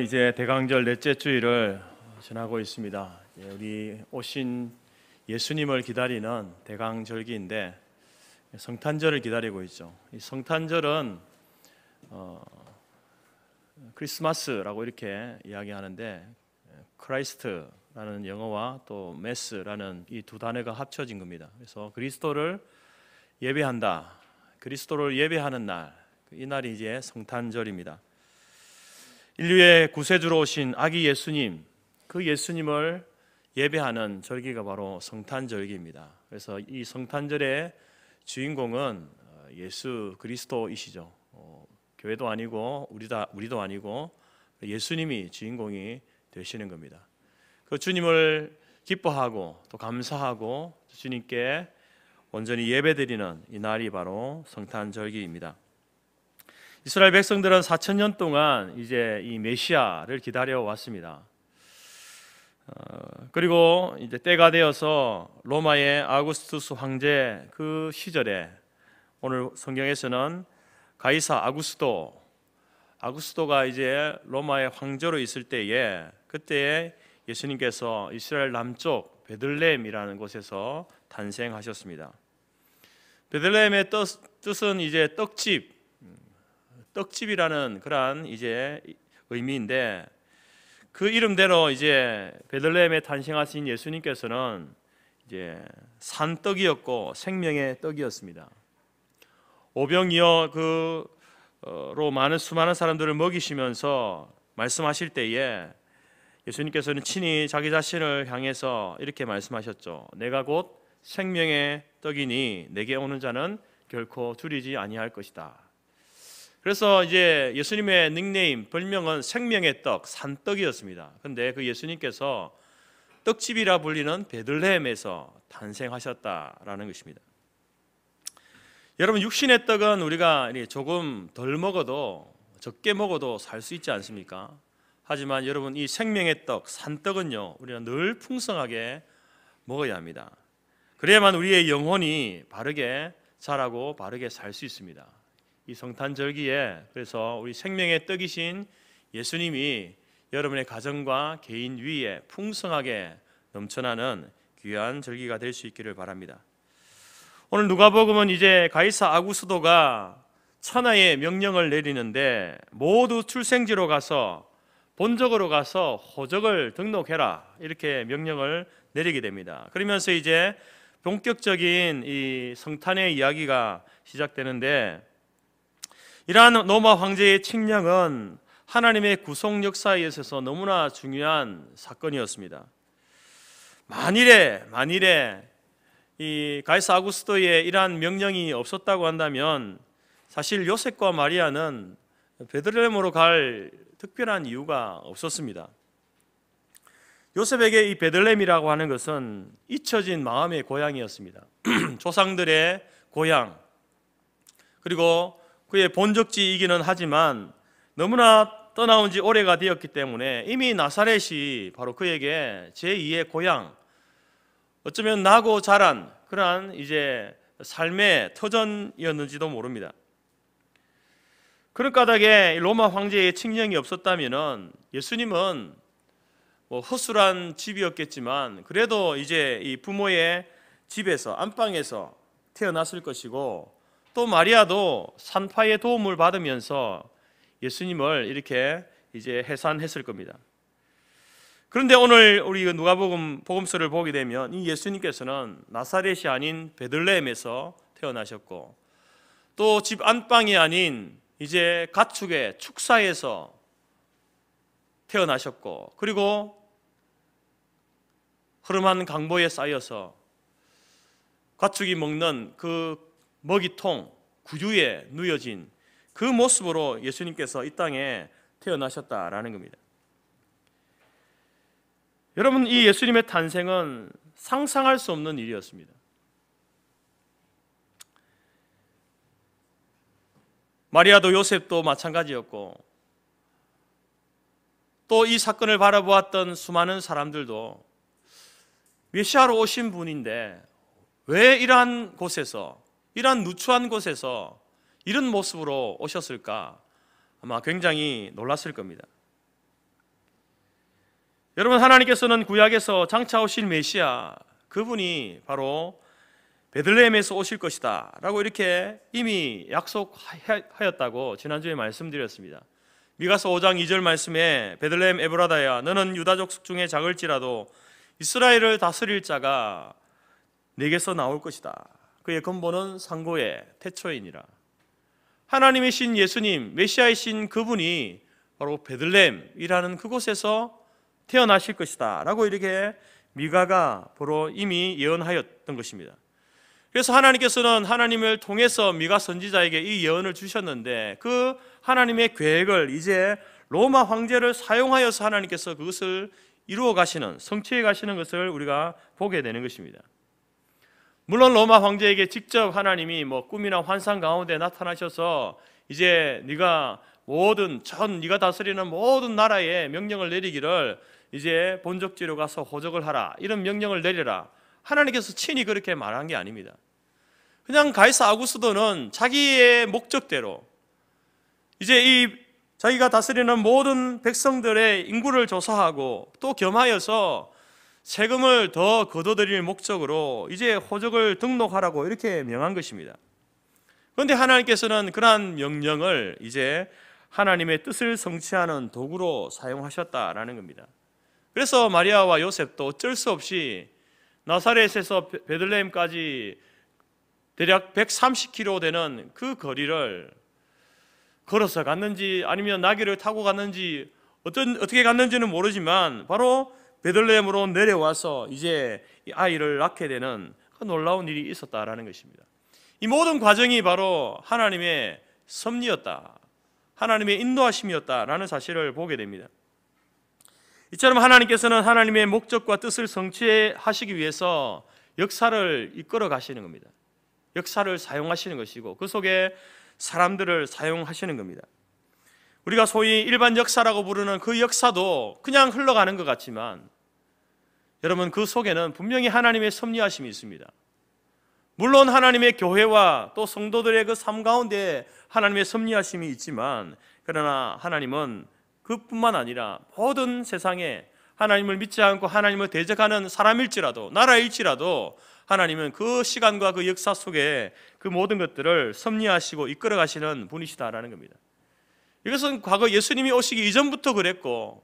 이제 대강절 넷째 주일을 지나고 있습니다. 우리 오신 예수님을 기다리는 대강절기인데 성탄절을 기다리고 있죠. 이 성탄절은 크리스마스라고 이렇게 이야기하는데 크라이스트라는 영어와 또 메스라는 이 두 단어가 합쳐진 겁니다. 그래서 그리스도를 예배한다, 그리스도를 예배하는 날, 이 날이 이제 성탄절입니다. 인류의 구세주로 오신 아기 예수님, 그 예수님을 예배하는 절기가 바로 성탄절기입니다. 그래서 이 성탄절의 주인공은 예수 그리스도이시죠. 교회도 아니고 우리도 아니고 예수님이 주인공이 되시는 겁니다. 그 주님을 기뻐하고 또 감사하고 주님께 온전히 예배드리는 이 날이 바로 성탄절기입니다. 이스라엘 백성들은 4,000년 동안 이제 이 메시아를 기다려 왔습니다. 그리고 이제 때가 되어서 로마의 아구스투스 황제 그 시절에 오늘 성경에서는 가이사 아구스도가 이제 로마의 황제로 있을 때에 그때에 예수님께서 이스라엘 남쪽 베들레헴이라는 곳에서 탄생하셨습니다. 베들레헴의 뜻은 이제 떡집이라는 그러한 이제 의미인데 그 이름대로 이제 베들레헴에 탄생하신 예수님께서는 이제 산떡이었고 생명의 떡이었습니다. 오병이어 그로 수많은 사람들을 먹이시면서 말씀하실 때에 예수님께서는 친히 자기 자신을 향해서 이렇게 말씀하셨죠. 내가 곧 생명의 떡이니 내게 오는 자는 결코 줄이지 아니할 것이다. 그래서 이제 예수님의 닉네임, 별명은 생명의 떡, 산떡이었습니다. 그런데 그 예수님께서 떡집이라 불리는 베들레헴에서 탄생하셨다라는 것입니다. 여러분, 육신의 떡은 우리가 조금 덜 먹어도, 적게 먹어도 살 수 있지 않습니까? 하지만 여러분, 이 생명의 떡, 산떡은요, 우리가 늘 풍성하게 먹어야 합니다. 그래야만 우리의 영혼이 바르게 자라고 바르게 살 수 있습니다. 이 성탄절기에 그래서 우리 생명의 떡이신 예수님이 여러분의 가정과 개인 위에 풍성하게 넘쳐나는 귀한 절기가 될 수 있기를 바랍니다. 오늘 누가복음은 이제 가이사 아구스도가 천하의 명령을 내리는데 모두 출생지로 가서 본적으로 가서 호적을 등록해라 이렇게 명령을 내리게 됩니다. 그러면서 이제 본격적인 이 성탄의 이야기가 시작되는데 이러한 로마 황제의 칙령은 하나님의 구속 역사에 있어서 너무나 중요한 사건이었습니다. 만일에 이 가이사 아구스도의 이러한 명령이 없었다고 한다면 사실 요셉과 마리아는 베들레헴으로 갈 특별한 이유가 없었습니다. 요셉에게 이 베들레헴이라고 하는 것은 잊혀진 마음의 고향이었습니다. 조상들의 고향, 그리고 그의 본적지이기는 하지만 너무나 떠나온 지 오래가 되었기 때문에 이미 나사렛이 바로 그에게 제2의 고향, 어쩌면 나고 자란 그러한 이제 삶의 터전이었는지도 모릅니다. 그런 까닭에 로마 황제의 칙령이 없었다면 예수님은 허술한 집이었겠지만 그래도 이제 이 부모의 집에서 안방에서 태어났을 것이고 또 마리아도 산파의 도움을 받으면서 예수님을 이렇게 이제 해산했을 겁니다. 그런데 오늘 우리 누가복음 복음서를 보게 되면 이 예수님께서는 나사렛이 아닌 베들레헴에서 태어나셨고 또 집 안방이 아닌 이제 가축의 축사에서 태어나셨고 그리고 흐름한 강보에 쌓여서 가축이 먹는 그 먹이통 구유에 누여진 그 모습으로 예수님께서 이 땅에 태어나셨다라는 겁니다. 여러분, 이 예수님의 탄생은 상상할 수 없는 일이었습니다. 마리아도 요셉도 마찬가지였고 또 이 사건을 바라보았던 수많은 사람들도 메시아로 오신 분인데 왜 이러한 곳에서, 이러한 누추한 곳에서 이런 모습으로 오셨을까? 아마 굉장히 놀랐을 겁니다. 여러분, 하나님께서는 구약에서 장차 오실 메시아, 그분이 바로 베들레헴에서 오실 것이다 라고 이렇게 이미 약속하였다고 지난주에 말씀드렸습니다. 미가서 5장 2절 말씀에 베들레헴 에브라다야, 너는 유다족 중에 작을지라도 이스라엘을 다스릴 자가 내게서 나올 것이다. 그의 근본은 상고의 태초이니라. 하나님의 신 예수님, 메시아이신 그분이 바로 베들레헴이라는 그곳에서 태어나실 것이다 라고 이렇게 미가가 바로 이미 예언하였던 것입니다. 그래서 하나님께서는 하나님을 통해서 미가 선지자에게 이 예언을 주셨는데, 그 하나님의 계획을 이제 로마 황제를 사용하여서 하나님께서 그것을 이루어 가시는, 성취해 가시는 것을 우리가 보게 되는 것입니다. 물론 로마 황제에게 직접 하나님이 꿈이나 환상 가운데 나타나셔서 이제 네가 다스리는 모든 나라에 명령을 내리기를 이제 본적지로 가서 호적을 하라, 이런 명령을 내려라, 하나님께서 친히 그렇게 말한 게 아닙니다. 그냥 가이사 아구스도는 자기의 목적대로 이제 자기가 다스리는 모든 백성들의 인구를 조사하고 또 겸하여서 세금을 더 거둬들일 목적으로 이제 호적을 등록하라고 이렇게 명한 것입니다. 그런데 하나님께서는 그러한 명령을 이제 하나님의 뜻을 성취하는 도구로 사용하셨다라는 겁니다. 그래서 마리아와 요셉도 어쩔 수 없이 나사렛에서 베들레헴까지 대략 130km 되는 그 거리를 걸어서 갔는지 아니면 나귀를 타고 갔는지 어떻게 갔는지는 모르지만 바로 베들레헴으로 내려와서 이제 이 아이를 낳게 되는 그 놀라운 일이 있었다라는 것입니다. 이 모든 과정이 바로 하나님의 섭리였다, 하나님의 인도하심이었다라는 사실을 보게 됩니다. 이처럼 하나님께서는 하나님의 목적과 뜻을 성취하시기 위해서 역사를 이끌어 가시는 겁니다. 역사를 사용하시는 것이고 그 속에 사람들을 사용하시는 겁니다. 우리가 소위 일반 역사라고 부르는 그 역사도 그냥 흘러가는 것 같지만 여러분, 그 속에는 분명히 하나님의 섭리하심이 있습니다. 물론 하나님의 교회와 또 성도들의 그 삶 가운데 하나님의 섭리하심이 있지만, 그러나 하나님은 그뿐만 아니라 모든 세상에 하나님을 믿지 않고 하나님을 대적하는 사람일지라도 나라일지라도 하나님은 그 시간과 그 역사 속에 그 모든 것들을 섭리하시고 이끌어 가시는 분이시다라는 겁니다. 이것은 과거 예수님이 오시기 이전부터 그랬고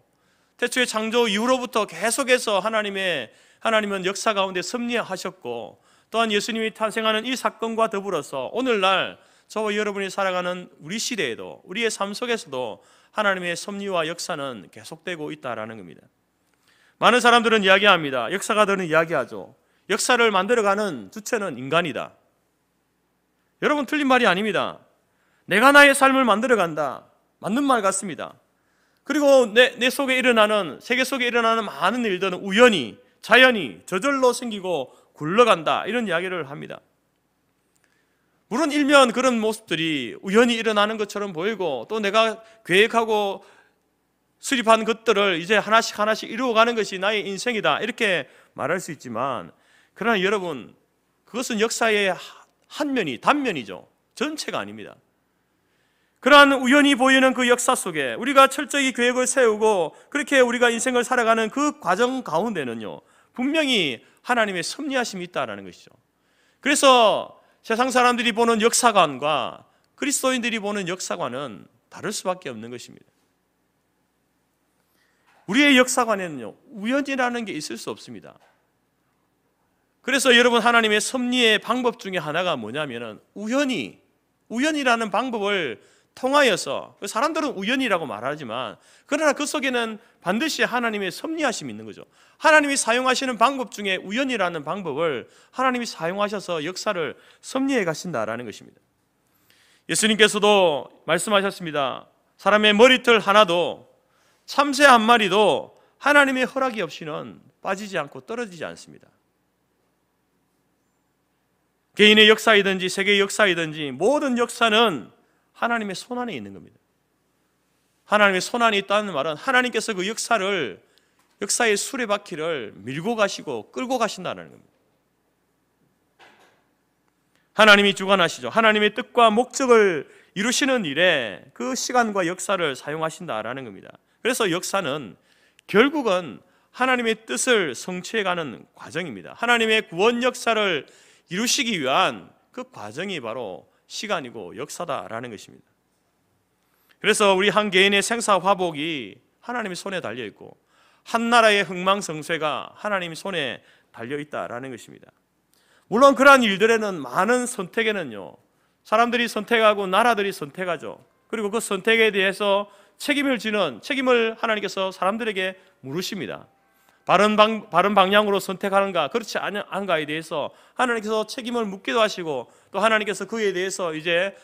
태초의 창조 이후로부터 계속해서 하나님은 역사 가운데 섭리하셨고, 또한 예수님이 탄생하는 이 사건과 더불어서 오늘날 저와 여러분이 살아가는 우리 시대에도, 우리의 삶 속에서도 하나님의 섭리와 역사는 계속되고 있다라는 겁니다. 많은 사람들은 이야기합니다. 역사가들은 이야기하죠. 역사를 만들어가는 주체는 인간이다. 여러분, 틀린 말이 아닙니다. 내가 나의 삶을 만들어간다, 맞는 말 같습니다. 그리고 내 속에 일어나는, 세계 속에 일어나는 많은 일들은 우연히, 자연히, 저절로 생기고 굴러간다, 이런 이야기를 합니다. 물론 일면 그런 모습들이 우연히 일어나는 것처럼 보이고 또 내가 계획하고 수립한 것들을 이제 하나씩 이루어가는 것이 나의 인생이다, 이렇게 말할 수 있지만, 그러나 여러분, 그것은 역사의 한 면이, 단면이죠. 전체가 아닙니다. 그러한 우연히 보이는 그 역사 속에 우리가 철저히 계획을 세우고 그렇게 우리가 인생을 살아가는 그 과정 가운데는요, 분명히 하나님의 섭리하심이 있다는 것이죠. 그래서 세상 사람들이 보는 역사관과 그리스도인들이 보는 역사관은 다를 수밖에 없는 것입니다. 우리의 역사관에는요, 우연이라는 게 있을 수 없습니다. 그래서 여러분, 하나님의 섭리의 방법 중에 하나가 뭐냐면은 우연이라는 방법을 통하여서, 사람들은 우연이라고 말하지만 그러나 그 속에는 반드시 하나님의 섭리하심이 있는 거죠. 하나님이 사용하시는 방법 중에 우연이라는 방법을 하나님이 사용하셔서 역사를 섭리해 가신다라는 것입니다. 예수님께서도 말씀하셨습니다. 사람의 머리털 하나도, 참새 한 마리도 하나님의 허락이 없이는 빠지지 않고 떨어지지 않습니다. 개인의 역사이든지 세계의 역사이든지 모든 역사는 하나님의 손안에 있는 겁니다. 하나님의 손안에 있다는 말은 하나님께서 그 역사의 수레바퀴를 밀고 가시고 끌고 가신다는 겁니다. 하나님이 주관하시죠. 하나님의 뜻과 목적을 이루시는 일에 그 시간과 역사를 사용하신다라는 겁니다. 그래서 역사는 결국은 하나님의 뜻을 성취해가는 과정입니다. 하나님의 구원 역사를 이루시기 위한 그 과정이 바로 시간이고 역사다라는 것입니다. 그래서 우리 한 개인의 생사화복이 하나님의 손에 달려있고 한 나라의 흥망성쇠가 하나님의 손에 달려있다라는 것입니다. 물론 그러한 일들에는 많은 선택에는요, 사람들이 선택하고 나라들이 선택하죠. 그리고 그 선택에 대해서 책임을 하나님께서 사람들에게 물으십니다. 바른 방향으로 선택하는가 그렇지 않은가에 대해서 하나님께서 책임을 묻기도 하시고, 또 하나님께서 그에 대해서 이제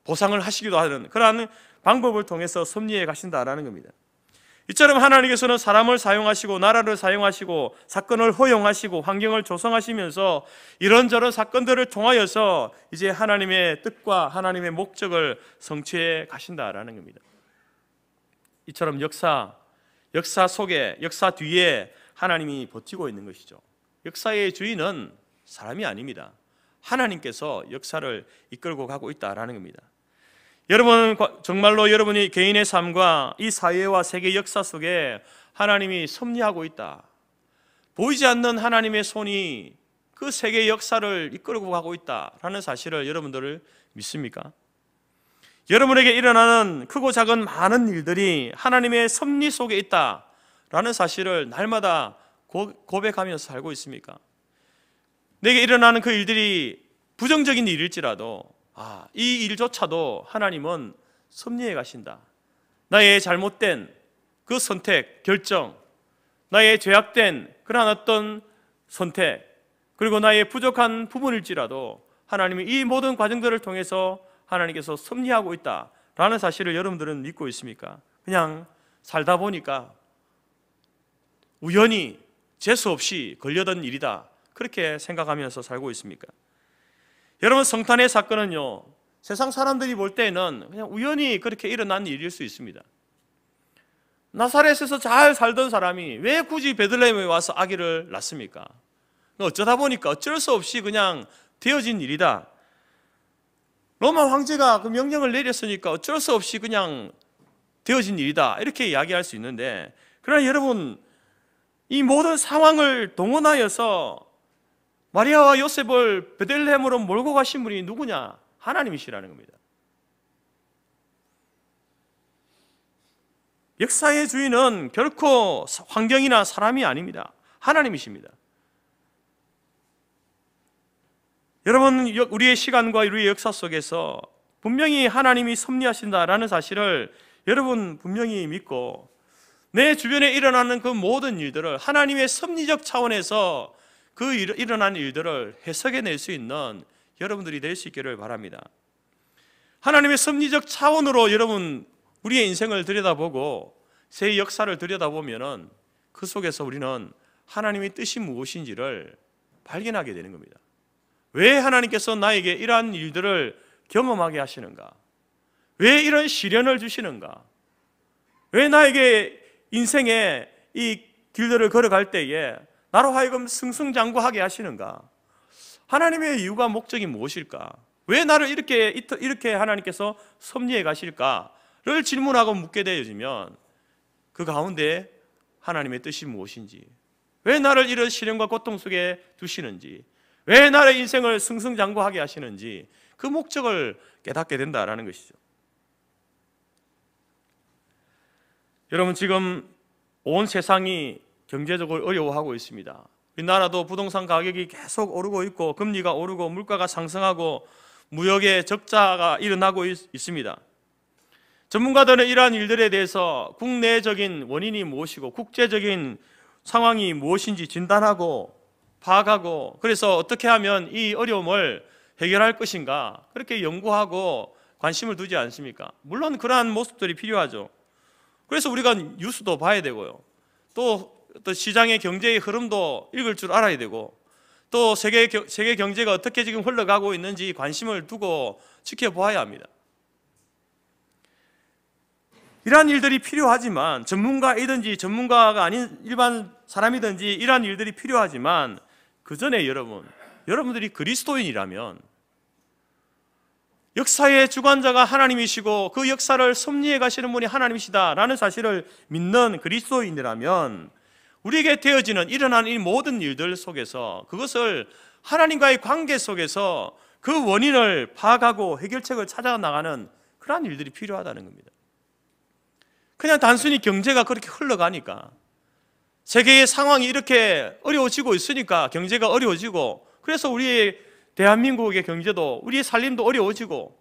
보상을 하시기도 하는 그러한 방법을 통해서 섭리해 가신다라는 겁니다. 이처럼 하나님께서는 사람을 사용하시고 나라를 사용하시고 사건을 허용하시고 환경을 조성하시면서 이런저런 사건들을 통하여서 이제 하나님의 뜻과 하나님의 목적을 성취해 가신다라는 겁니다. 이처럼 역사 속에, 역사 뒤에 하나님이 버티고 있는 것이죠. 역사의 주인은 사람이 아닙니다. 하나님께서 역사를 이끌고 가고 있다라는 겁니다. 여러분, 정말로 여러분이 개인의 삶과 이 사회와 세계 역사 속에 하나님이 섭리하고 있다, 보이지 않는 하나님의 손이 그 세계 역사를 이끌고 가고 있다라는 사실을 여러분들을 믿습니까? 여러분에게 일어나는 크고 작은 많은 일들이 하나님의 섭리 속에 있다라는 사실을 날마다 고백하면서 살고 있습니까? 내게 일어나는 그 일들이 부정적인 일일지라도 이 일조차도 하나님은 섭리해 가신다. 나의 잘못된 그 선택, 결정, 나의 죄악된 그러한 어떤 선택, 그리고 나의 부족한 부분일지라도 하나님이 이 모든 과정들을 통해서 하나님께서 섭리하고 있다라는 사실을 여러분들은 믿고 있습니까? 그냥 살다 보니까 우연히 재수 없이 걸려든 일이다, 그렇게 생각하면서 살고 있습니까? 여러분, 성탄의 사건은요, 세상 사람들이 볼 때는 그냥 우연히 그렇게 일어난 일일 수 있습니다. 나사렛에서 잘 살던 사람이 왜 굳이 베들레헴에 와서 아기를 낳습니까? 어쩌다 보니까 어쩔 수 없이 그냥 되어진 일이다. 로마 황제가 그 명령을 내렸으니까 어쩔 수 없이 그냥 되어진 일이다, 이렇게 이야기할 수 있는데, 그러나 여러분, 이 모든 상황을 동원하여서 마리아와 요셉을 베들레헴으로 몰고 가신 분이 누구냐? 하나님이시라는 겁니다. 역사의 주인은 결코 환경이나 사람이 아닙니다. 하나님이십니다. 여러분, 우리의 시간과 우리의 역사 속에서 분명히 하나님이 섭리하신다라는 사실을 여러분 분명히 믿고, 내 주변에 일어나는 그 모든 일들을 하나님의 섭리적 차원에서 그 일어난 일들을 해석해낼 수 있는 여러분들이 될 수 있기를 바랍니다. 하나님의 섭리적 차원으로 여러분 우리의 인생을 들여다보고 새 역사를 들여다보면 그 속에서 우리는 하나님의 뜻이 무엇인지를 발견하게 되는 겁니다. 왜 하나님께서 나에게 이러한 일들을 경험하게 하시는가? 왜 이런 시련을 주시는가? 왜 나에게 인생의 이 길들을 걸어갈 때에 나로 하여금 승승장구하게 하시는가? 하나님의 이유가 목적이 무엇일까? 왜 나를 이렇게 하나님께서 섭리해 가실까를 질문하고 묻게 되어지면 그 가운데 하나님의 뜻이 무엇인지, 왜 나를 이런 시련과 고통 속에 두시는지, 왜 나의 인생을 승승장구하게 하시는지 그 목적을 깨닫게 된다라는 것이죠. 여러분, 지금 온 세상이 경제적으로 어려워하고 있습니다. 우리나라도 부동산 가격이 계속 오르고 있고 금리가 오르고 물가가 상승하고 무역의 적자가 일어나고 있습니다. 전문가들은 이러한 일들에 대해서 국내적인 원인이 무엇이고 국제적인 상황이 무엇인지 진단하고 파악하고, 그래서 어떻게 하면 이 어려움을 해결할 것인가, 그렇게 연구하고 관심을 두지 않습니까? 물론 그러한 모습들이 필요하죠. 그래서 우리가 뉴스도 봐야 되고요, 또 시장의 경제의 흐름도 읽을 줄 알아야 되고, 또 세계 경제가 어떻게 지금 흘러가고 있는지 관심을 두고 지켜보아야 합니다. 이러한 일들이 필요하지만, 전문가이든지 전문가가 아닌 일반 사람이든지 이러한 일들이 필요하지만, 그 전에 여러분들이 그리스도인이라면 역사의 주관자가 하나님이시고 그 역사를 섭리해 가시는 분이 하나님이시다라는 사실을 믿는 그리스도인이라면 우리에게 되어지는 일어나는 이 모든 일들 속에서 그것을 하나님과의 관계 속에서 그 원인을 파악하고 해결책을 찾아 나가는 그러한 일들이 필요하다는 겁니다. 그냥 단순히 경제가 그렇게 흘러가니까, 세계의 상황이 이렇게 어려워지고 있으니까 경제가 어려워지고, 그래서 우리의 대한민국의 경제도, 우리의 살림도 어려워지고,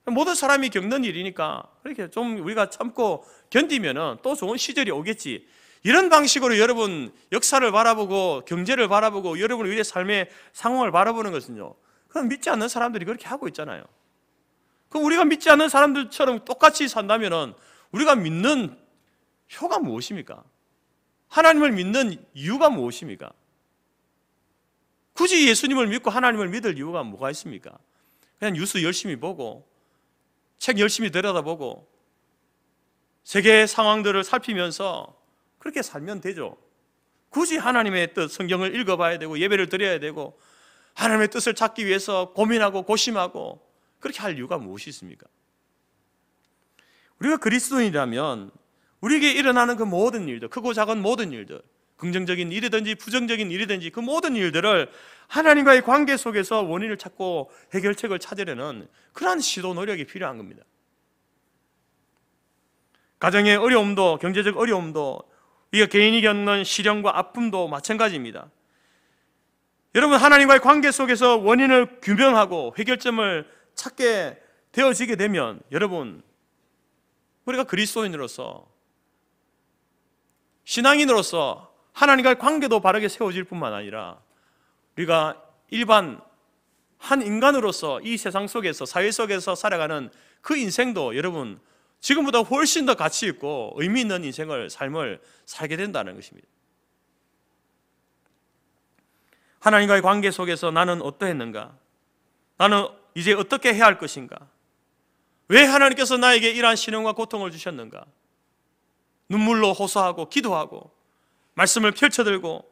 모든 사람이 겪는 일이니까 그렇게 좀 우리가 참고 견디면은 또 좋은 시절이 오겠지, 이런 방식으로 여러분 역사를 바라보고 경제를 바라보고 여러분 우리의 삶의 상황을 바라보는 것은요, 그건 믿지 않는 사람들이 그렇게 하고 있잖아요. 그럼 우리가 믿지 않는 사람들처럼 똑같이 산다면은 우리가 믿는 효가 무엇입니까? 하나님을 믿는 이유가 무엇입니까? 굳이 예수님을 믿고 하나님을 믿을 이유가 뭐가 있습니까? 그냥 뉴스 열심히 보고 책 열심히 들여다보고 세계 상황들을 살피면서 그렇게 살면 되죠. 굳이 하나님의 뜻, 성경을 읽어봐야 되고 예배를 드려야 되고 하나님의 뜻을 찾기 위해서 고민하고 고심하고 그렇게 할 이유가 무엇이 있습니까? 우리가 그리스도인이라면 우리에게 일어나는 그 모든 일들, 크고 작은 모든 일들, 긍정적인 일이든지 부정적인 일이든지 그 모든 일들을 하나님과의 관계 속에서 원인을 찾고 해결책을 찾으려는 그러한 시도 노력이 필요한 겁니다. 가정의 어려움도, 경제적 어려움도, 우리가 개인이 겪는 시련과 아픔도 마찬가지입니다. 여러분, 하나님과의 관계 속에서 원인을 규명하고 해결점을 찾게 되어지게 되면 여러분, 우리가 그리스도인으로서, 신앙인으로서 하나님과의 관계도 바르게 세워질 뿐만 아니라 우리가 일반 한 인간으로서 이 세상 속에서, 사회 속에서 살아가는 그 인생도 여러분 지금보다 훨씬 더 가치 있고 의미 있는 인생을, 삶을 살게 된다는 것입니다. 하나님과의 관계 속에서 나는 어떠했는가? 나는 이제 어떻게 해야 할 것인가? 왜 하나님께서 나에게 이러한 시련과 고통을 주셨는가? 눈물로 호소하고 기도하고 말씀을 펼쳐들고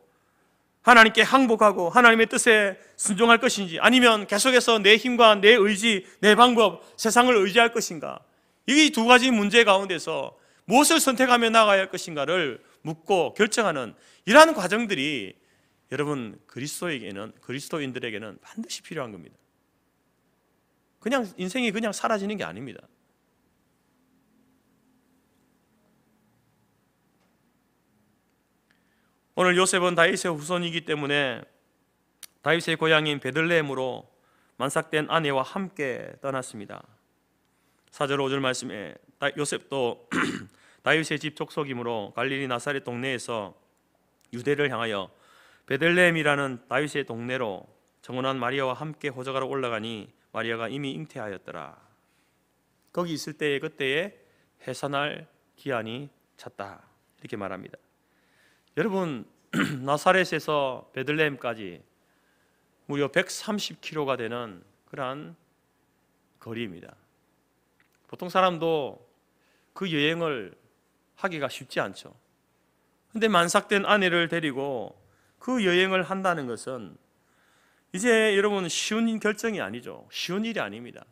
하나님께 항복하고 하나님의 뜻에 순종할 것인지, 아니면 계속해서 내 힘과 내 의지, 내 방법, 세상을 의지할 것인가? 이 두 가지 문제 가운데서 무엇을 선택하며 나가야 할 것인가를 묻고 결정하는 이러한 과정들이 여러분 그리스도인들에게는 반드시 필요한 겁니다. 그냥 인생이 그냥 사라지는 게 아닙니다. 오늘 요셉은 다윗의 후손이기 때문에 다윗의 고향인 베들레헴으로 만삭된 아내와 함께 떠났습니다. 4절 5절 말씀에 요셉도 다윗의 집 족속이므로 갈릴리 나사렛 동네에서 유대를 향하여 베들레헴이라는 다윗의 동네로 정혼한 마리아와 함께 호적하러 올라가니 마리아가 이미 잉태하였더라. 거기 있을 때에 그때에 해산할 기한이 찼다, 이렇게 말합니다. 여러분, 나사렛에서 베들레헴까지 무려 130km가 되는 그러한 거리입니다. 보통 사람도 그 여행을 하기가 쉽지 않죠. 그런데 만삭된 아내를 데리고 그 여행을 한다는 것은 이제 여러분 쉬운 결정이 아니죠. 쉬운 일이 아닙니다.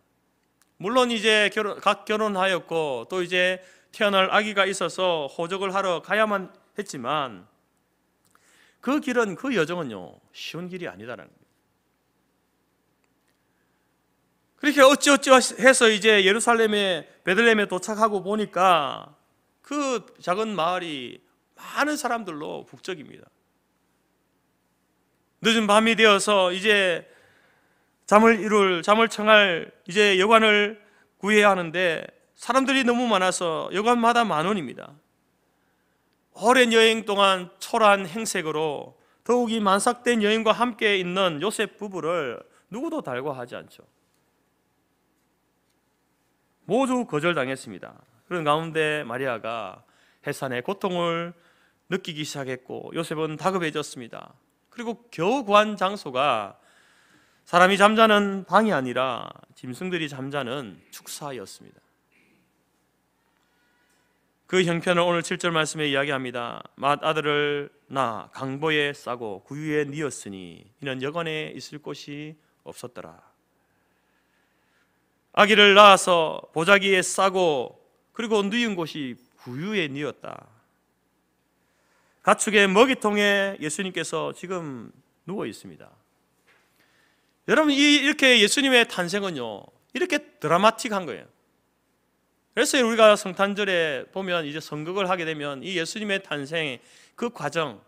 물론 이제 각 결혼하였고 또 이제 태어날 아기가 있어서 호적을 하러 가야만 했지만 그 길은, 그 여정은요 쉬운 길이 아니다라는 거예요. 그렇게 어찌어찌해서 이제 예루살렘에, 베들레헴에 도착하고 보니까 그 작은 마을이 많은 사람들로 북적입니다. 늦은 밤이 되어서 이제 잠을 청할 이제 여관을 구해야 하는데 사람들이 너무 많아서 여관마다 10,000원입니다. 오랜 여행 동안 초라한 행색으로 더욱이 만삭된 여인과 함께 있는 요셉 부부를 누구도 달궈하지 않죠. 모두 거절당했습니다. 그런 가운데 마리아가 해산의 고통을 느끼기 시작했고 요셉은 다급해졌습니다. 그리고 겨우 구한 장소가 사람이 잠자는 방이 아니라 짐승들이 잠자는 축사였습니다. 그 형편을 오늘 7절 말씀에 이야기합니다. 맏아들을 낳아 강보에 싸고 구유에 뉘었으니 이는 여관에 있을 곳이 없었더라. 아기를 낳아서 보자기에 싸고 그리고 뉘은 곳이 구유에 뉘었다. 가축의 먹이통에 예수님께서 지금 누워 있습니다. 여러분, 이렇게 예수님의 탄생은요, 이렇게 드라마틱한 거예요. 그래서 우리가 성탄절에 보면 이제 성극을 하게 되면 이 예수님의 탄생의 그 과정을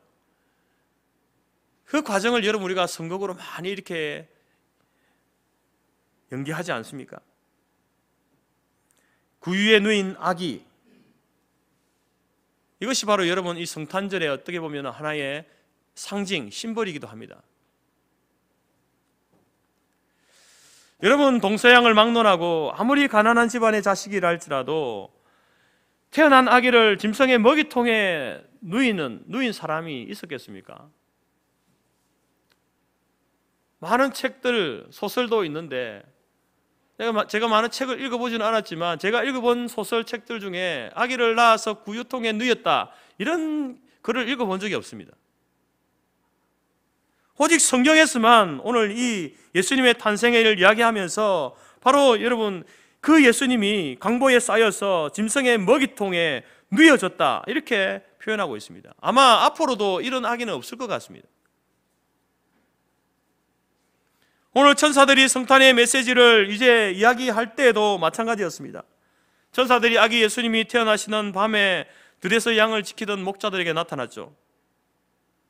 여러분 우리가 성극으로 많이 이렇게 연기하지 않습니까? 구유에 누인 아기, 이것이 바로 여러분 이 성탄절에 어떻게 보면 하나의 상징, 심벌이기도 합니다. 여러분, 동서양을 막론하고 아무리 가난한 집안의 자식이라 할지라도 태어난 아기를 짐승의 먹이통에 누인 사람이 있었겠습니까? 많은 책들, 소설도 있는데 제가 많은 책을 읽어보지는 않았지만 제가 읽어본 소설책들 중에 아기를 낳아서 구유통에 누였다, 이런 글을 읽어본 적이 없습니다. 오직 성경에서만 오늘 이 예수님의 탄생을 이야기하면서 바로 여러분 그 예수님이 강보에 쌓여서 짐승의 먹이통에 누여졌다, 이렇게 표현하고 있습니다. 아마 앞으로도 이런 아기는 없을 것 같습니다. 오늘 천사들이 성탄의 메시지를 이제 이야기할 때에도 마찬가지였습니다. 천사들이 아기 예수님이 태어나시는 밤에 들에서 양을 지키던 목자들에게 나타났죠.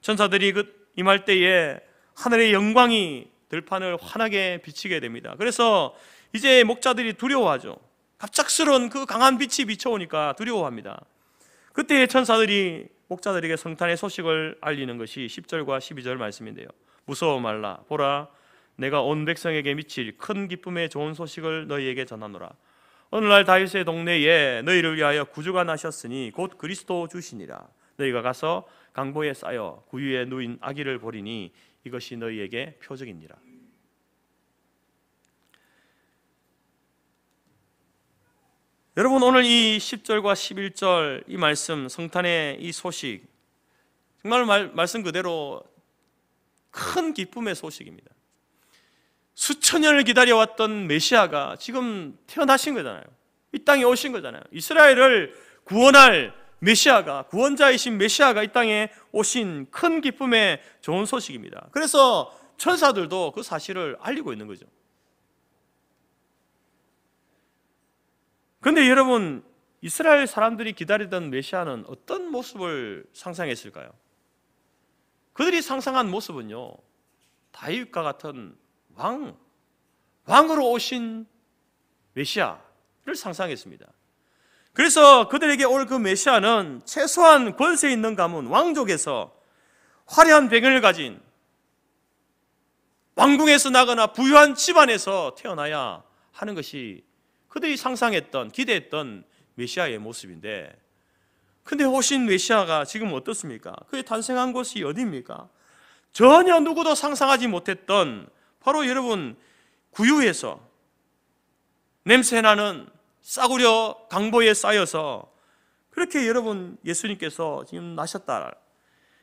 천사들이 임할 때에 하늘의 영광이 들판을 환하게 비치게 됩니다. 그래서 이제 목자들이 두려워하죠. 갑작스러운 그 강한 빛이 비춰오니까 두려워합니다. 그때 천사들이 목자들에게 성탄의 소식을 알리는 것이 10절과 12절 말씀인데요. 무서워 말라, 보라 내가 온 백성에게 미칠 큰 기쁨의 좋은 소식을 너희에게 전하노라. 오늘날 다윗의 동네에 너희를 위하여 구주가 나셨으니 곧 그리스도 주시니라. 너희가 가서 강보에 쌓여 구유에 누인 아기를 보리니 이것이 너희에게 표적이니라. 여러분, 오늘 이 10절과 11절 이 말씀, 성탄의 이 소식, 정말 말씀 그대로 큰 기쁨의 소식입니다. 수천 년을 기다려왔던 메시아가 지금 태어나신 거잖아요. 이 땅에 오신 거잖아요. 이스라엘을 구원할 메시아가, 구원자이신 메시아가 이 땅에 오신 큰 기쁨의 좋은 소식입니다. 그래서 천사들도 그 사실을 알리고 있는 거죠. 그런데 여러분, 이스라엘 사람들이 기다리던 메시아는 어떤 모습을 상상했을까요? 그들이 상상한 모습은요, 다윗과 같은 왕으로 오신 메시아를 상상했습니다. 그래서 그들에게 올 그 메시아는 최소한 권세 있는 가문, 왕족에서 화려한 배경을 가진 왕궁에서 나거나 부유한 집안에서 태어나야 하는 것이 그들이 상상했던, 기대했던 메시아의 모습인데, 근데 오신 메시아가 지금 어떻습니까? 그의 탄생한 곳이 어디입니까? 전혀 누구도 상상하지 못했던 바로 여러분 구유에서 냄새나는 싸구려 강보에 쌓여서 그렇게 여러분 예수님께서 지금 나셨다,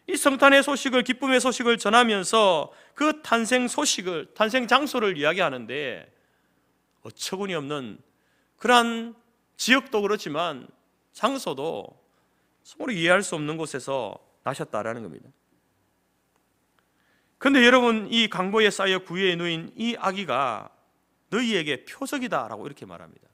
이 성탄의 소식을, 기쁨의 소식을 전하면서 그 탄생 소식을, 탄생 장소를 이야기하는데 어처구니 없는 그러한 지역도 그렇지만 장소도 서로 이해할 수 없는 곳에서 나셨다라는 겁니다. 그런데 여러분, 이 강보에 쌓여 구유에 누인 이 아기가 너희에게 표적이다라고 이렇게 말합니다.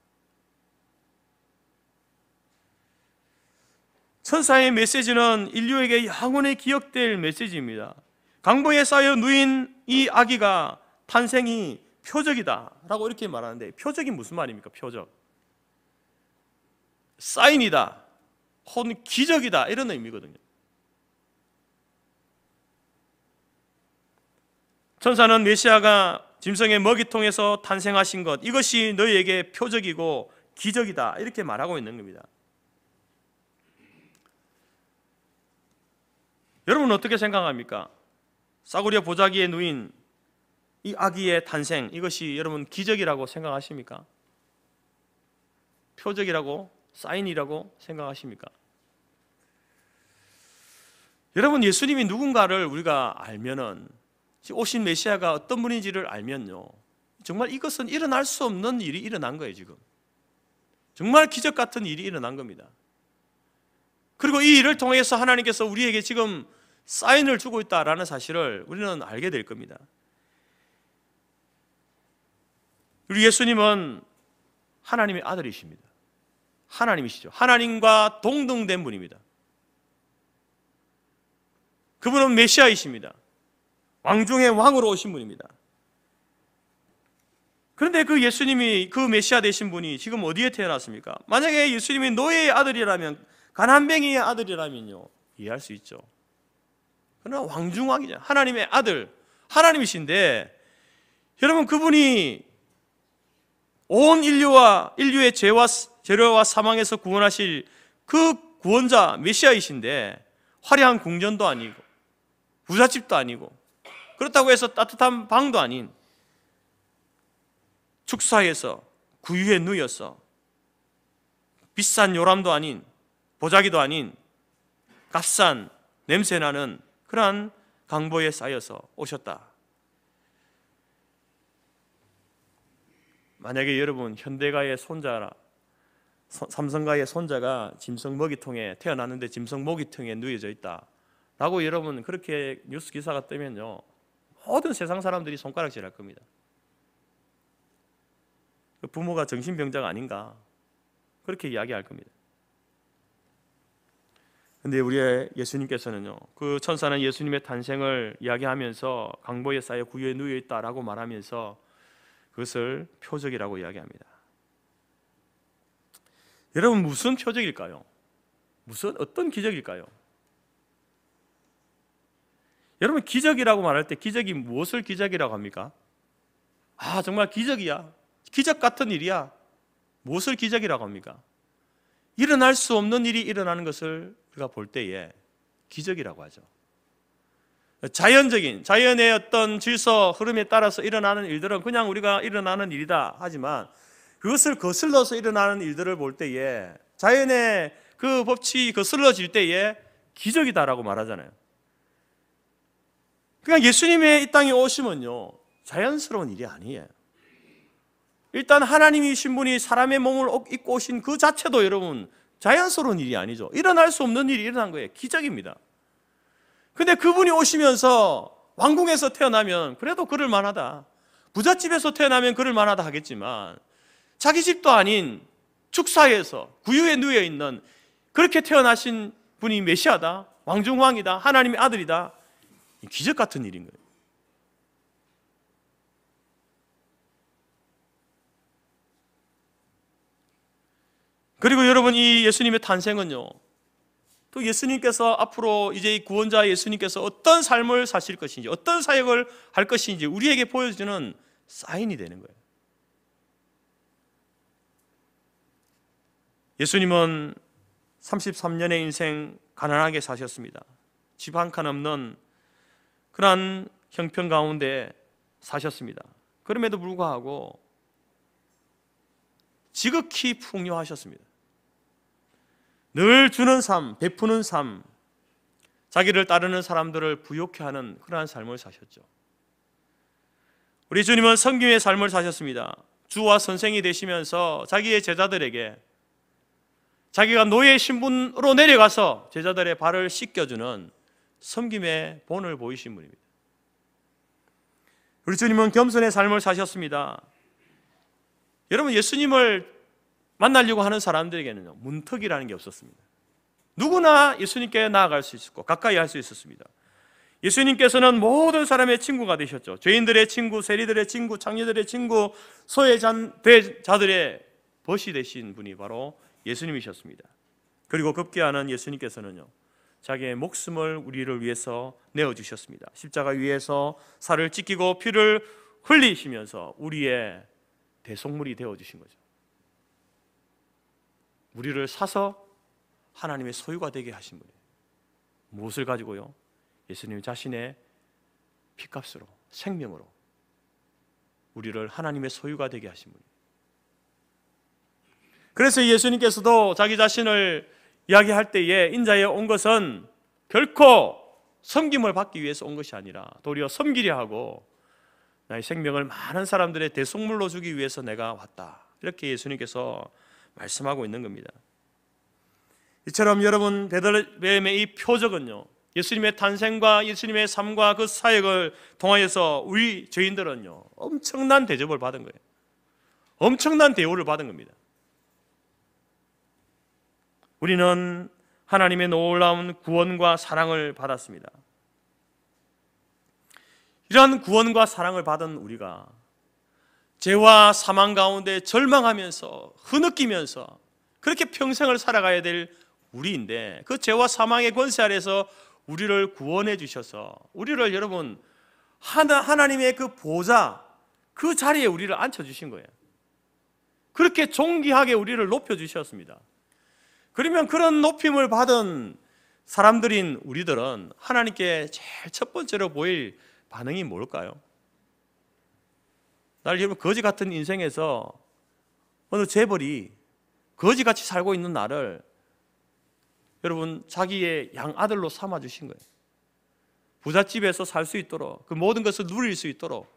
천사의 메시지는 인류에게 영원히 기억될 메시지입니다. 강보에 쌓여 누인 이 아기가 탄생이 표적이다라고 이렇게 말하는데, 표적이 무슨 말입니까? 표적, 사인이다, 혹은 기적이다, 이런 의미거든요. 천사는 메시아가 짐승의 먹이통에서 탄생하신 것, 이것이 너희에게 표적이고 기적이다, 이렇게 말하고 있는 겁니다. 여러분은 어떻게 생각합니까? 싸구려 보자기에 누인 이 아기의 탄생, 이것이 여러분 기적이라고 생각하십니까? 표적이라고, 사인이라고 생각하십니까? 여러분, 예수님이 누군가를 우리가 알면은, 오신 메시아가 어떤 분인지를 알면요, 정말 이것은 일어날 수 없는 일이 일어난 거예요. 지금 정말 기적 같은 일이 일어난 겁니다. 그리고 이 일을 통해서 하나님께서 우리에게 지금 사인을 주고 있다라는 사실을 우리는 알게 될 겁니다. 우리 예수님은 하나님의 아들이십니다. 하나님이시죠. 하나님과 동등된 분입니다. 그분은 메시아이십니다. 왕 중의 왕으로 오신 분입니다. 그런데 그 예수님이, 그 메시아 되신 분이 지금 어디에 태어났습니까? 만약에 예수님이 노예의 아들이라면, 가난뱅이의 아들이라면요, 이해할 수 있죠. 그러나 왕중왕이죠. 하나님의 아들, 하나님이신데, 여러분, 그분이 온 인류의 죄와 사망에서 구원하실 그 구원자 메시아이신데, 화려한 궁전도 아니고 부잣집도 아니고, 그렇다고 해서 따뜻한 방도 아닌 축사에서 구유에 누여서 비싼 요람도 아닌, 보자기도 아닌, 값싼 냄새나는 그러한 강보에 쌓여서 오셨다. 만약에 여러분 현대가의 손자라, 삼성가의 손자가 짐승 먹이통에 태어났는데 짐승 먹이통에 누워져 있다 라고 여러분 그렇게 뉴스 기사가 뜨면요, 모든 세상 사람들이 손가락질 할 겁니다. 부모가 정신병자가 아닌가 그렇게 이야기할 겁니다. 그런데 우리의 예수님께서는요, 그 천사는 예수님의 탄생을 이야기하면서 강보에 쌓여 구유에 누워 있다라고 말하면서 그것을 표적이라고 이야기합니다. 여러분, 무슨 표적일까요? 어떤 기적일까요? 여러분, 기적이라고 말할 때 기적이 무엇을 기적이라고 합니까? 정말 기적이야, 기적 같은 일이야, 무엇을 기적이라고 합니까? 일어날 수 없는 일이 일어나는 것을 우리가 볼 때에 기적이라고 하죠. 자연의 어떤 질서, 흐름에 따라서 일어나는 일들은 그냥 우리가 일어나는 일이다 하지만, 그것을 거슬러서 일어나는 일들을 볼 때에, 자연의 그 법칙이 거슬러질 때에 기적이다라고 말하잖아요. 그러니까 예수님의 이 땅에 오시면요, 자연스러운 일이 아니에요. 일단 하나님이신 분이 사람의 몸을 입고 오신 그 자체도 여러분 자연스러운 일이 아니죠. 일어날 수 없는 일이 일어난 거예요. 기적입니다. 근데 그분이 오시면서 왕궁에서 태어나면 그래도 그럴 만하다, 부잣집에서 태어나면 그럴 만하다 하겠지만, 자기 집도 아닌 축사에서 구유에 누워 있는, 그렇게 태어나신 분이 메시아다, 왕중왕이다, 하나님의 아들이다, 기적 같은 일인 거예요. 그리고 여러분, 이 예수님의 탄생은요, 또 예수님께서 앞으로 이제 이 구원자 예수님께서 어떤 삶을 사실 것인지, 어떤 사역을 할 것인지 우리에게 보여주는 사인이 되는 거예요. 예수님은 33년의 인생 가난하게 사셨습니다. 집 한 칸 없는 그러한 형편 가운데 사셨습니다. 그럼에도 불구하고 지극히 풍요하셨습니다. 늘 주는 삶, 베푸는 삶, 자기를 따르는 사람들을 부욕해 하는 그러한 삶을 사셨죠. 우리 주님은 섬김의 삶을 사셨습니다. 주와 선생이 되시면서 자기의 제자들에게 자기가 노예 신분으로 내려가서 제자들의 발을 씻겨주는 섬김의 본을 보이신 분입니다. 우리 주님은 겸손의 삶을 사셨습니다. 여러분, 예수님을 만나려고 하는 사람들에게는요, 문턱이라는 게 없었습니다. 누구나 예수님께 나아갈 수 있었고 가까이 할 수 있었습니다. 예수님께서는 모든 사람의 친구가 되셨죠. 죄인들의 친구, 세리들의 친구, 창녀들의 친구, 소외자들의 벗이 되신 분이 바로 예수님이셨습니다. 그리고 급기야는 예수님께서는요, 자기의 목숨을 우리를 위해서 내어주셨습니다. 십자가 위에서 살을 찢기고 피를 흘리시면서 우리의 대속물이 되어주신 거죠. 우리를 사서 하나님의 소유가 되게 하신 분이에요. 무엇을 가지고요? 예수님 자신의 피값으로, 생명으로 우리를 하나님의 소유가 되게 하신 분이에요. 그래서 예수님께서도 자기 자신을 이야기할 때에 인자에 온 것은 결코 섬김을 받기 위해서 온 것이 아니라 도리어 섬기려 하고 나의 생명을 많은 사람들의 대속물로 주기 위해서 내가 왔다, 이렇게 예수님께서 말씀하고 있는 겁니다. 이처럼 여러분, 베들레헴의 이 표적은요, 예수님의 탄생과 예수님의 삶과 그 사역을 통하여서 우리 죄인들은요 엄청난 대접을 받은 거예요. 엄청난 대우를 받은 겁니다. 우리는 하나님의 놀라운 구원과 사랑을 받았습니다. 이러한 구원과 사랑을 받은 우리가 죄와 사망 가운데 절망하면서 흐느끼면서 그렇게 평생을 살아가야 될 우리인데, 그 죄와 사망의 권세 아래서 우리를 구원해 주셔서 우리를 여러분 하나님의 그 보좌, 그 자리에 우리를 앉혀주신 거예요. 그렇게 존귀하게 우리를 높여주셨습니다. 그러면 그런 높임을 받은 사람들인 우리들은 하나님께 제일 첫 번째로 보일 반응이 뭘까요? 여러분, 거지 같은 인생에서 어느 재벌이 거지같이 살고 있는 나를 여러분 자기의 양아들로 삼아주신 거예요. 부잣집에서 살 수 있도록, 그 모든 것을 누릴 수 있도록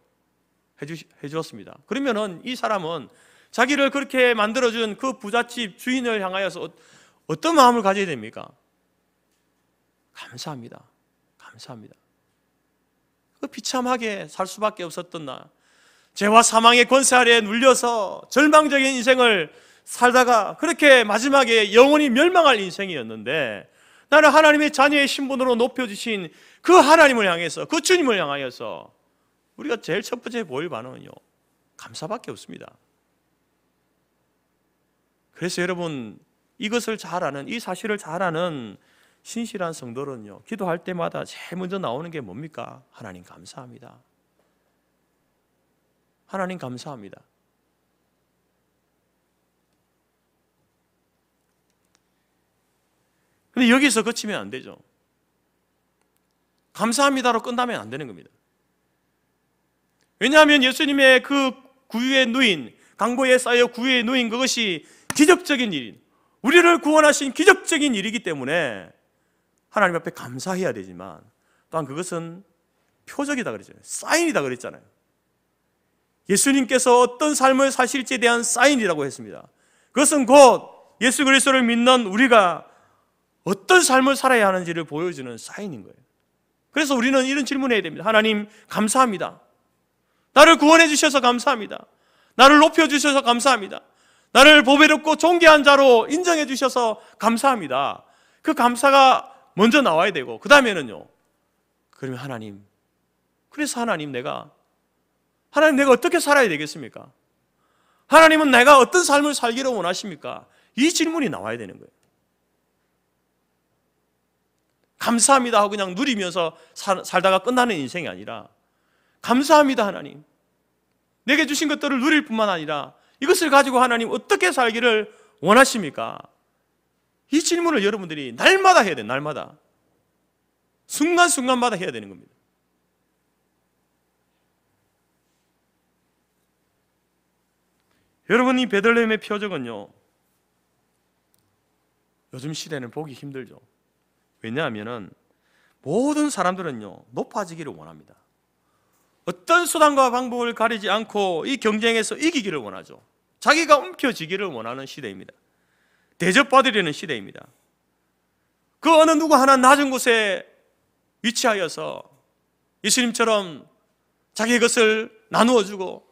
해주었습니다. 그러면은 이 사람은 자기를 그렇게 만들어준 그 부잣집 주인을 향하여서 어떤 마음을 가져야 됩니까? 감사합니다. 감사합니다. 그 비참하게 살 수밖에 없었던 나, 죄와 사망의 권세 아래에 눌려서 절망적인 인생을 살다가 그렇게 마지막에 영원히 멸망할 인생이었는데, 나는 하나님의 자녀의 신분으로 높여주신 그 하나님을 향해서, 그 주님을 향하여서 우리가 제일 첫 번째 보일 반응은요, 감사밖에 없습니다. 그래서 여러분, 이것을 잘 아는, 이 사실을 잘 아는 신실한 성도는요, 기도할 때마다 제일 먼저 나오는 게 뭡니까? 하나님 감사합니다. 하나님 감사합니다. 근데 여기서 그치면 안 되죠. 감사합니다로 끝나면 안 되는 겁니다. 왜냐하면 예수님의 그 구유의 누인, 강보에 쌓여 구유의 누인, 그것이 기적적인 일, 우리를 구원하신 기적적인 일이기 때문에 하나님 앞에 감사해야 되지만, 또한 그것은 표적이다 그랬잖아요. 사인이다 그랬잖아요. 예수님께서 어떤 삶을 사실지에 대한 사인이라고 했습니다. 그것은 곧 예수 그리스도를 믿는 우리가 어떤 삶을 살아야 하는지를 보여주는 사인인 거예요. 그래서 우리는 이런 질문을 해야 됩니다. 하나님 감사합니다. 나를 구원해 주셔서 감사합니다. 나를 높여 주셔서 감사합니다. 나를 보배롭고 존귀한 자로 인정해 주셔서 감사합니다. 그 감사가 먼저 나와야 되고, 그 다음에는요, 그러면 하나님, 그래서 하나님 내가 어떻게 살아야 되겠습니까? 하나님은 내가 어떤 삶을 살기를 원하십니까? 이 질문이 나와야 되는 거예요. 감사합니다 하고 그냥 누리면서 살다가 끝나는 인생이 아니라, 감사합니다 하나님, 내게 주신 것들을 누릴 뿐만 아니라 이것을 가지고 하나님 어떻게 살기를 원하십니까? 이 질문을 여러분들이 날마다 해야 돼요. 날마다, 순간순간마다 해야 되는 겁니다. 여러분, 이 베들레헴의 표적은요, 요즘 시대는 보기 힘들죠. 왜냐하면 모든 사람들은요, 높아지기를 원합니다. 어떤 수단과 방법을 가리지 않고 이 경쟁에서 이기기를 원하죠. 자기가 움켜쥐기를 원하는 시대입니다. 대접받으려는 시대입니다. 그 어느 누구 하나 낮은 곳에 위치하여서 예수님처럼 자기의 것을 나누어 주고,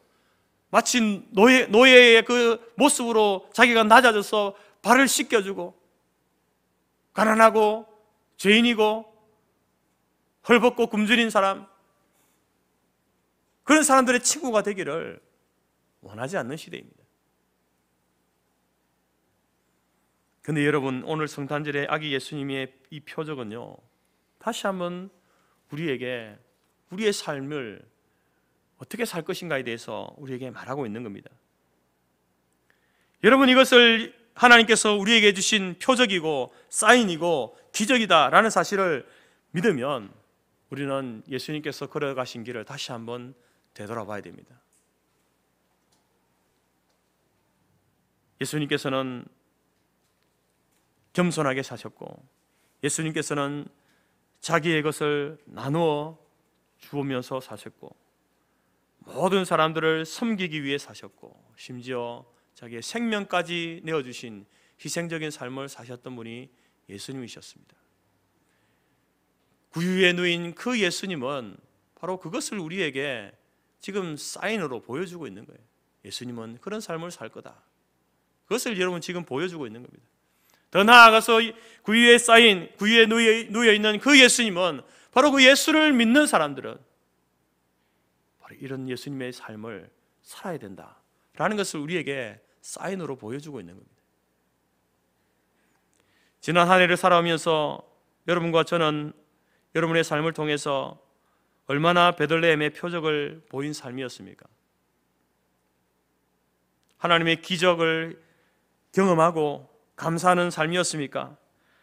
마치 노예의 그 모습으로 자기가 낮아져서 발을 씻겨주고, 가난하고 죄인이고 헐벗고 굶주린 사람, 그런 사람들의 친구가 되기를 원하지 않는 시대입니다. 그런데 여러분, 오늘 성탄절의 아기 예수님의 이 표적은요, 다시 한번 우리에게 우리의 삶을 어떻게 살 것인가에 대해서 우리에게 말하고 있는 겁니다. 여러분, 이것을 하나님께서 우리에게 주신 표적이고 사인이고 기적이다라는 사실을 믿으면 우리는 예수님께서 걸어가신 길을 다시 한번 되돌아봐야 됩니다. 예수님께서는 겸손하게 사셨고, 예수님께서는 자기의 것을 나누어 주면서 사셨고, 모든 사람들을 섬기기 위해 사셨고, 심지어 자기의 생명까지 내어주신 희생적인 삶을 사셨던 분이 예수님이셨습니다. 구유에 누인 그 예수님은 바로 그것을 우리에게 지금 사인으로 보여주고 있는 거예요. 예수님은 그런 삶을 살 거다. 그것을 여러분 지금 보여주고 있는 겁니다. 더 나아가서 구유에 쌓인, 구유에 누워 있는 그 예수님은 바로 그 예수를 믿는 사람들은 바로 이런 예수님의 삶을 살아야 된다라는 것을 우리에게 사인으로 보여주고 있는 겁니다. 지난 한 해를 살아오면서 여러분과 저는 여러분의 삶을 통해서 얼마나 베들레헴의 표적을 보인 삶이었습니까? 하나님의 기적을 경험하고 감사하는 삶이었습니까?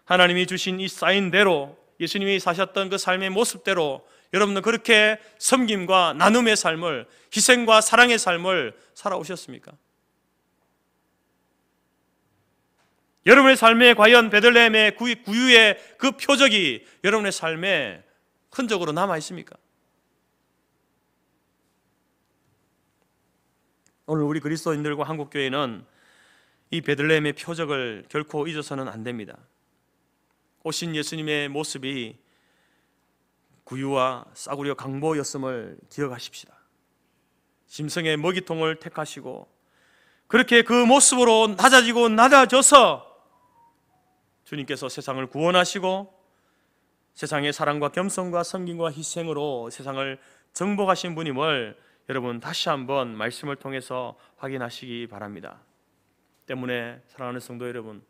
하나님이 주신 이 사인대로, 예수님이 사셨던 그 삶의 모습대로 여러분은 그렇게 섬김과 나눔의 삶을, 희생과 사랑의 삶을 살아오셨습니까? 여러분의 삶에 과연 베들레헴의 구유의 그 표적이 여러분의 삶에 흔적으로 남아 있습니까? 오늘 우리 그리스도인들과 한국교회는 이 베들레헴의 표적을 결코 잊어서는 안 됩니다. 오신 예수님의 모습이 구유와 싸구려 강보였음을 기억하십시다. 짐승의 먹이통을 택하시고 그렇게 그 모습으로 낮아지고 낮아져서 주님께서 세상을 구원하시고 세상의 사랑과 겸손과 섬김과 희생으로 세상을 정복하신 분임을 여러분 다시 한번 말씀을 통해서 확인하시기 바랍니다. 때문에 사랑하는 성도 여러분,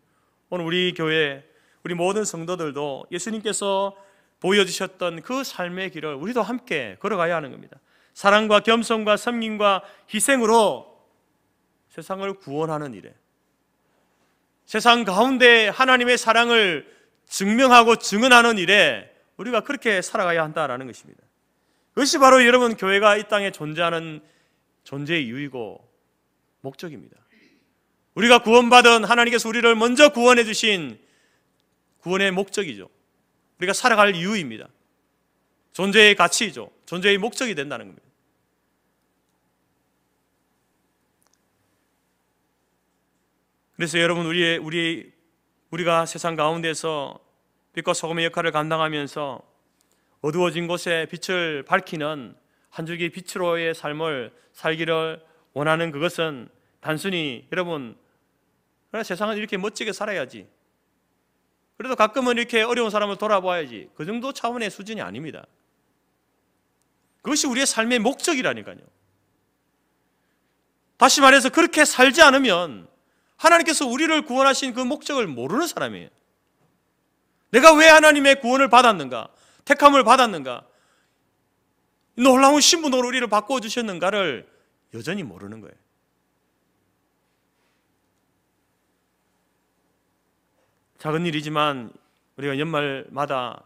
오늘 우리 교회, 우리 모든 성도들도 예수님께서 보여주셨던 그 삶의 길을 우리도 함께 걸어가야 하는 겁니다. 사랑과 겸손과 섬김과 희생으로 세상을 구원하는 일에, 세상 가운데 하나님의 사랑을 증명하고 증언하는 일에 우리가 그렇게 살아가야 한다는 것입니다. 그것이 바로 여러분 교회가 이 땅에 존재하는 존재의 이유이고 목적입니다. 우리가 구원받은 하나님께서 우리를 먼저 구원해 주신 구원의 목적이죠. 우리가 살아갈 이유입니다. 존재의 가치이죠. 존재의 목적이 된다는 겁니다. 그래서 여러분 우리가 세상 가운데서 빛과 소금의 역할을 감당하면서 어두워진 곳에 빛을 밝히는 한 줄기 빛으로의 삶을 살기를 원하는 그것은 단순히 여러분 세상은 이렇게 멋지게 살아야지, 그래도 가끔은 이렇게 어려운 사람을 돌아봐야지, 그 정도 차원의 수준이 아닙니다. 그것이 우리의 삶의 목적이라니까요. 다시 말해서 그렇게 살지 않으면 하나님께서 우리를 구원하신 그 목적을 모르는 사람이에요. 내가 왜 하나님의 구원을 받았는가, 택함을 받았는가, 놀라운 신분으로 우리를 바꿔주셨는가를 여전히 모르는 거예요. 작은 일이지만 우리가 연말마다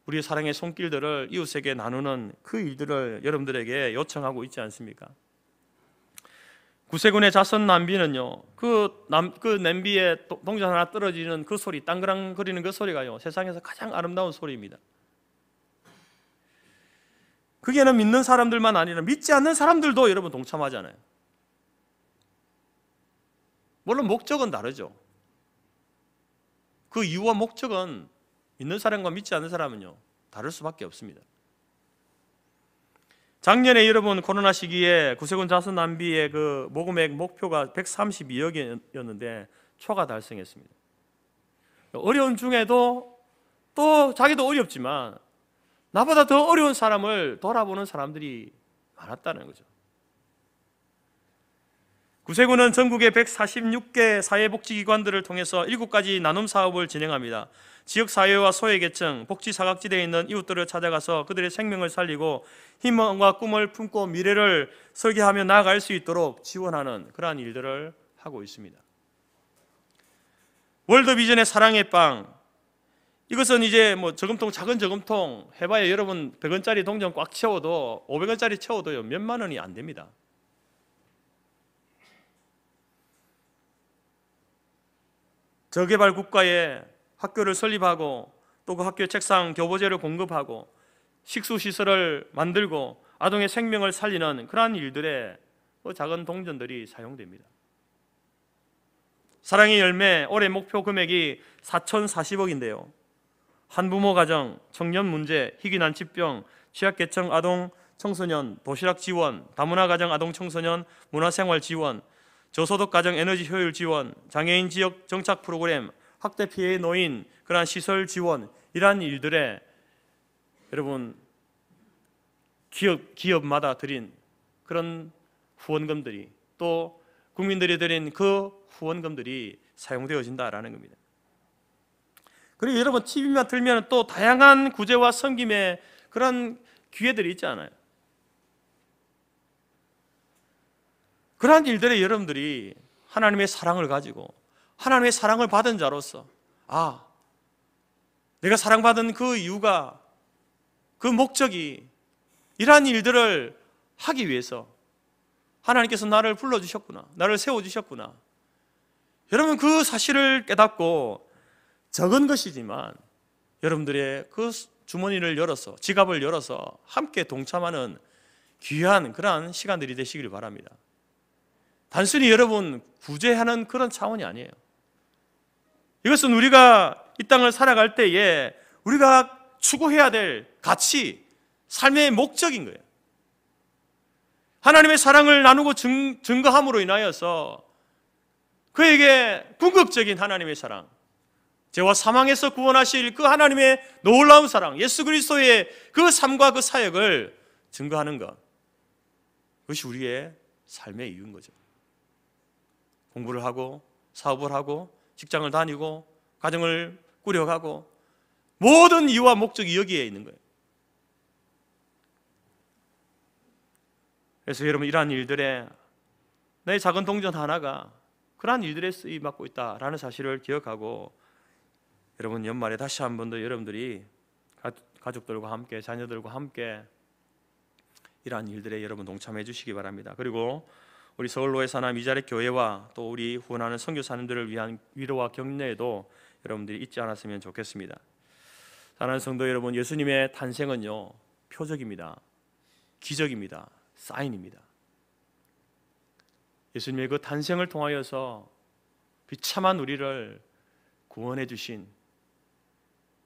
우리의 사랑의 손길들을 이웃에게 나누는 그 일들을 여러분들에게 요청하고 있지 않습니까? 구세군의 자선 냄비는요, 그 냄비에 동전 하나 떨어지는 그 소리, 땅그랑거리는 그 소리가요, 세상에서 가장 아름다운 소리입니다. 그게는 믿는 사람들만 아니라 믿지 않는 사람들도 여러분 동참하잖아요. 물론 목적은 다르죠. 그 이유와 목적은 믿는 사람과 믿지 않는 사람은요 다를 수밖에 없습니다. 작년에 여러분 코로나 시기에 구세군 자선 낭비의 그 모금액 목표가 132억이었는데 초과 달성했습니다. 어려운 중에도 또 자기도 어렵지만 나보다 더 어려운 사람을 돌아보는 사람들이 많았다는 거죠. 구세군은 전국의 146개 사회복지기관들을 통해서 7가지 나눔 사업을 진행합니다. 지역사회와 소외계층, 복지사각지대에 있는 이웃들을 찾아가서 그들의 생명을 살리고 희망과 꿈을 품고 미래를 설계하며 나아갈 수 있도록 지원하는 그러한 일들을 하고 있습니다. 월드비전의 사랑의 빵, 이것은 이제 저금통, 작은 저금통 해봐야 여러분 100원짜리 동전 꽉 채워도 500원짜리 채워도요 몇만 원이 안 됩니다. 저개발 국가에 학교를 설립하고 또 그 학교에 책상, 교보제를 공급하고 식수시설을 만들고 아동의 생명을 살리는 그러한 일들에 작은 동전들이 사용됩니다. 사랑의 열매 올해 목표 금액이 4,040억인데요. 한부모 가정, 청년 문제, 희귀 난치병, 취약계층 아동 청소년 도시락 지원, 다문화 가정 아동 청소년 문화생활 지원, 저소득 가정 에너지 효율 지원, 장애인 지역 정착 프로그램, 학대 피해 노인 그러한 시설 지원, 이러한 일들에 여러분 기업마다 드린 그런 후원금들이, 또 국민들이 드린 그 후원금들이 사용되어진다라는 겁니다. 그리고 여러분 TV만 들면 또 다양한 구제와 섬김의 그런 기회들이 있지 않아요? 그러한 일들에 여러분들이 하나님의 사랑을 가지고 하나님의 사랑을 받은 자로서, 아, 내가 사랑받은 그 이유가, 그 목적이 이러한 일들을 하기 위해서 하나님께서 나를 불러주셨구나, 나를 세워주셨구나. 여러분 그 사실을 깨닫고 적은 것이지만 여러분들의 그 주머니를 열어서, 지갑을 열어서 함께 동참하는 귀한 그러한 시간들이 되시길 바랍니다. 단순히 여러분 구제하는 그런 차원이 아니에요. 이것은 우리가 이 땅을 살아갈 때에 우리가 추구해야 될 가치, 삶의 목적인 거예요. 하나님의 사랑을 나누고 증거함으로 인하여서 그에게 궁극적인 하나님의 사랑, 죄와 사망에서 구원하실 그 하나님의 놀라운 사랑, 예수 그리스도의 그 삶과 그 사역을 증거하는 것, 그것이 우리의 삶의 이유인 거죠. 공부를 하고 사업을 하고 직장을 다니고 가정을 꾸려가고 모든 이유와 목적이 여기에 있는 거예요. 그래서 여러분 이러한 일들에 내 작은 동전 하나가 그러한 일들에 쓰임받고 있다라는 사실을 기억하고, 여러분 연말에 다시 한 번 더 여러분들이 가족들과 함께, 자녀들과 함께 이러한 일들에 여러분 동참해 주시기 바랍니다. 그리고 우리 서울로의 사남 이자렉 교회와 또 우리 후원하는 선교사님들을 위한 위로와 격려에도 여러분들이 잊지 않았으면 좋겠습니다. 사랑하는 성도 여러분, 예수님의 탄생은요 표적입니다. 기적입니다. 사인입니다. 예수님의 그 탄생을 통하여서 비참한 우리를 구원해 주신,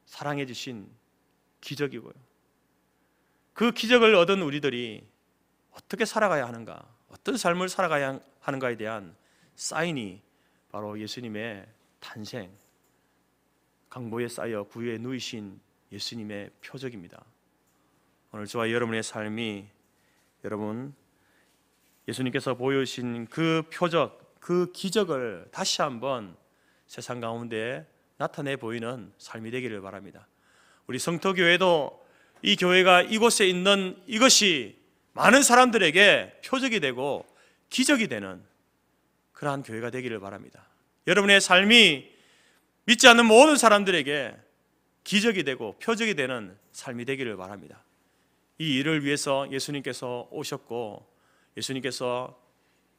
사랑해 주신 기적이고요. 그 기적을 얻은 우리들이 어떻게 살아가야 하는가, 어떤 삶을 살아가야 하는가에 대한 사인이 바로 예수님의 탄생, 강보에 쌓여 구유에 누이신 예수님의 표적입니다. 오늘 저와 여러분의 삶이 여러분 예수님께서 보여주신 그 표적, 그 기적을 다시 한번 세상 가운데 나타내 보이는 삶이 되기를 바랍니다. 우리 성터교회도 이 교회가 이곳에 있는 이것이 많은 사람들에게 표적이 되고 기적이 되는 그러한 교회가 되기를 바랍니다. 여러분의 삶이 믿지 않는 모든 사람들에게 기적이 되고 표적이 되는 삶이 되기를 바랍니다. 이 일을 위해서 예수님께서 오셨고, 예수님께서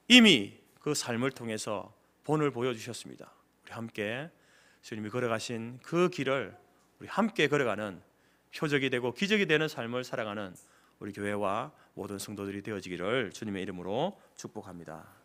이미 그 삶을 통해서 본을 보여주셨습니다. 우리 함께 주님이 걸어가신 그 길을 우리 함께 걸어가는, 표적이 되고 기적이 되는 삶을 살아가는 우리 교회와 모든 성도들이 되어지기를 주님의 이름으로 축복합니다.